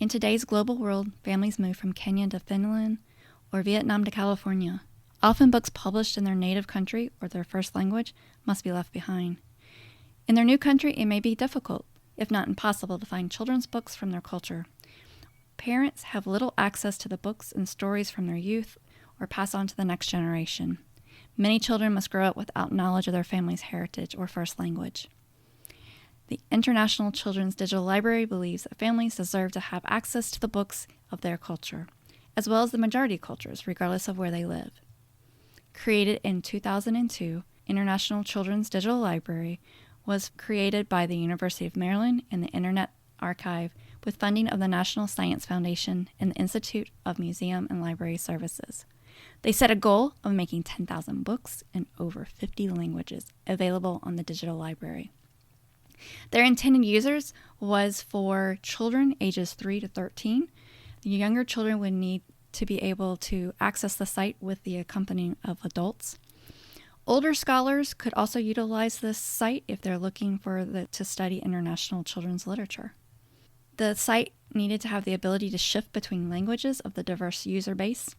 In today's global world, families move from Kenya to Finland or Vietnam to California. Often books published in their native country or their first language must be left behind. In their new country, it may be difficult, if not impossible, to find children's books from their culture. Parents have little access to the books and stories from their youth or pass on to the next generation. Many children must grow up without knowledge of their family's heritage or first language. The International Children's Digital Library believes that families deserve to have access to the books of their culture, as well as the majority cultures, regardless of where they live. Created in 2002, International Children's Digital Library was created by the University of Maryland and the Internet Archive with funding of the National Science Foundation and the Institute of Museum and Library Services. They set a goal of making 10,000 books in over 50 languages available on the digital library. Their intended users was for children ages 3 to 13. The younger children would need to be able to access the site with the accompanying of adults. Older scholars could also utilize this site if they're looking to study international children's literature. The site needed to have the ability to shift between languages of the diverse user base.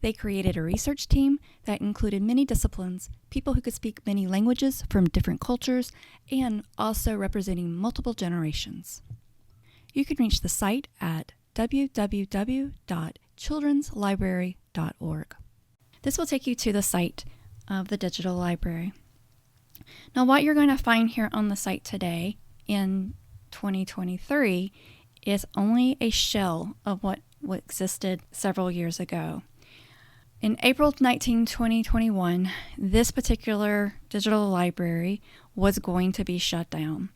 They created a research team that included many disciplines, people who could speak many languages from different cultures, and also representing multiple generations. You can reach the site at www.childrenslibrary.org. This will take you to the site of the digital library. Now, what you're going to find here on the site today in 2023 is only a shell of what existed several years ago. In April 19, 2021, this particular digital library was going to be shut down.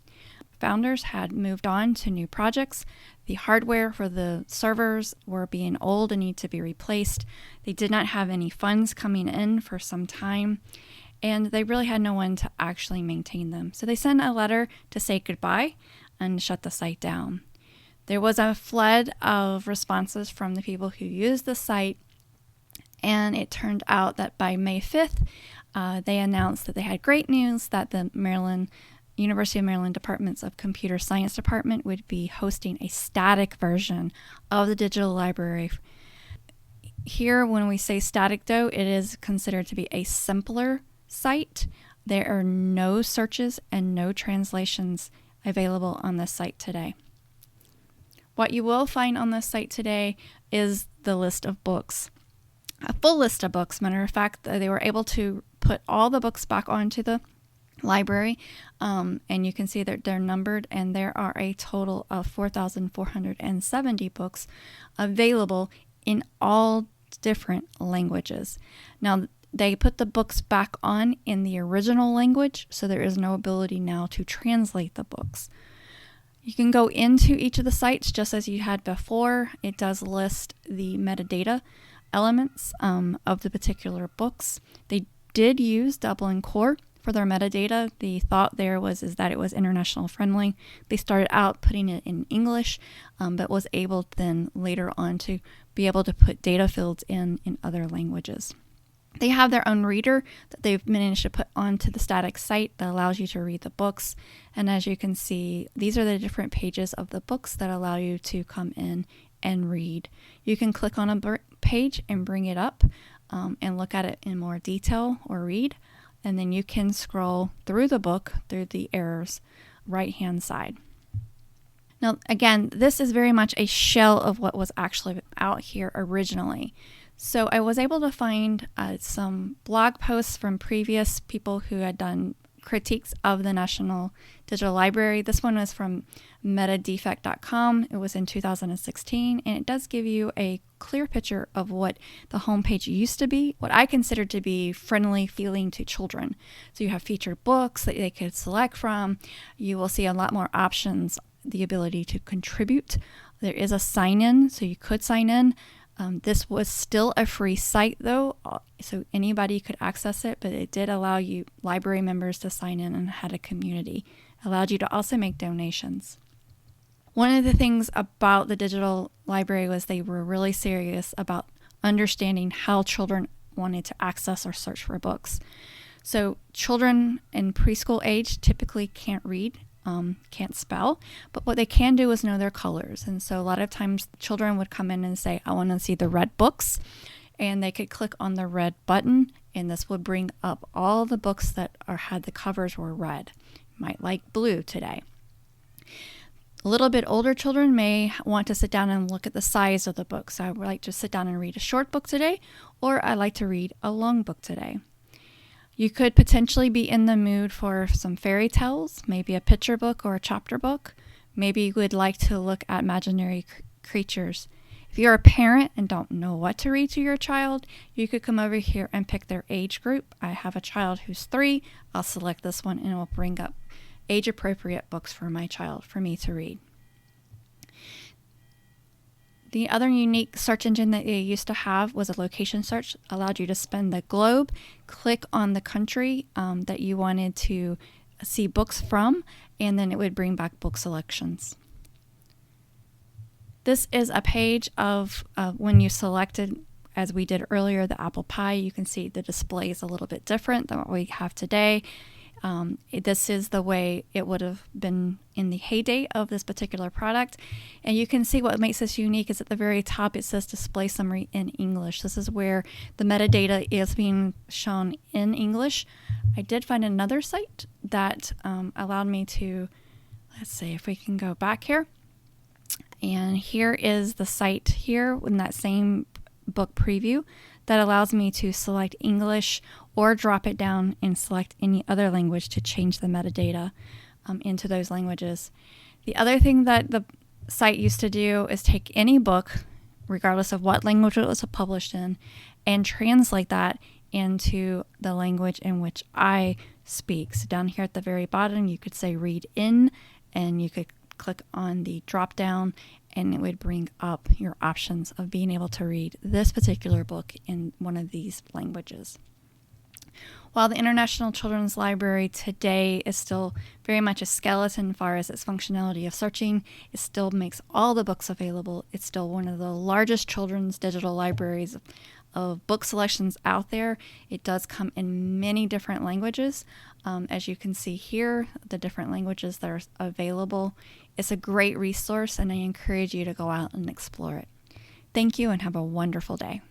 Founders had moved on to new projects. The hardware for the servers were being old and need to be replaced. They did not have any funds coming in for some time, and they really had no one to actually maintain them. So they sent a letter to say goodbye and shut the site down. There was a flood of responses from the people who used the site, and it turned out that by May 5th, they announced that they had great news that the University of Maryland Departments of Computer Science Department would be hosting a static version of the digital library. Here, when we say static, though, it is considered to be a simpler site. There are no searches and no translations available on this site today. What you will find on this site today is the list of books. A full list of books. Matter of fact, they were able to put all the books back onto the library, and you can see that they're numbered, and there are a total of 4,470 books available in all different languages. Now, they put the books back on in the original language, so there is no ability now to translate the books. You can go into each of the sites just as you had before. It does list the metadata elements of the particular books. They did use Dublin Core for their metadata. The thought there is that it was international friendly. They started out putting it in English, but was able then later on to be able to put data fields in other languages. They have their own reader that they've managed to put onto the static site that allows you to read the books. And as you can see, these are the different pages of the books that allow you to come in and read. You can click on a page and bring it up and look at it in more detail or read. And then you can scroll through the book through the arrows right-hand side. Now, again, this is very much a shell of what was actually out here originally. So I was able to find some blog posts from previous people who had done critiques of the National Digital Library. This one was from metadefect.com. It was in 2016, and it does give you a clear picture of what the homepage used to be, what I consider to be friendly feeling to children. So you have featured books that they could select from. You will see a lot more options, the ability to contribute. There is a sign-in, so you could sign in. This was still a free site, though, so anybody could access it, but it did allow you library members to sign in and had a community. It allowed you to also make donations. One of the things about the digital library was they were really serious about understanding how children wanted to access or search for books. So children in preschool age typically can't read can't spell, but what they can do is know their colors. And so a lot of times children would come in and say, I want to see the red books. And they could click on the red button, and this would bring up all the books that had the covers were red. Might like blue today. A little bit older children may want to sit down and look at the size of the book. So I would like to sit down and read a short book today, or I like to read a long book today. You could potentially be in the mood for some fairy tales, maybe a picture book or a chapter book. Maybe you would like to look at imaginary creatures. If you're a parent and don't know what to read to your child, you could come over here and pick their age group. I have a child who's 3. I'll select this one and it will bring up age-appropriate books for my child for me to read. The other unique search engine that they used to have was a location search. Allowed you to spin the globe, click on the country that you wanted to see books from, and then it would bring back book selections. This is a page of when you selected, as we did earlier, the apple pie. You can see the display is a little bit different than what we have today. This is the way it would have been in the heyday of this particular product. And you can see what makes this unique is at the very top it says display summary in English. This is where the metadata is being shown in English. I did find another site that allowed me to, let's see if we can go back here. And here is the site here in that same book preview that allows me to select English or drop it down and select any other language to change the metadata into those languages. The other thing that the site used to do is take any book, regardless of what language it was published in, and translate that into the language in which I speak. So down here at the very bottom, you could say read in, and you could click on the drop down and it would bring up your options of being able to read this particular book in one of these languages. While the International Children's Library today is still very much a skeleton as far as its functionality of searching, it still makes all the books available. It's still one of the largest children's digital libraries of book selections out there. It does come in many different languages. As you can see here, the different languages that are available. It's a great resource, and I encourage you to go out and explore it. Thank you, and have a wonderful day.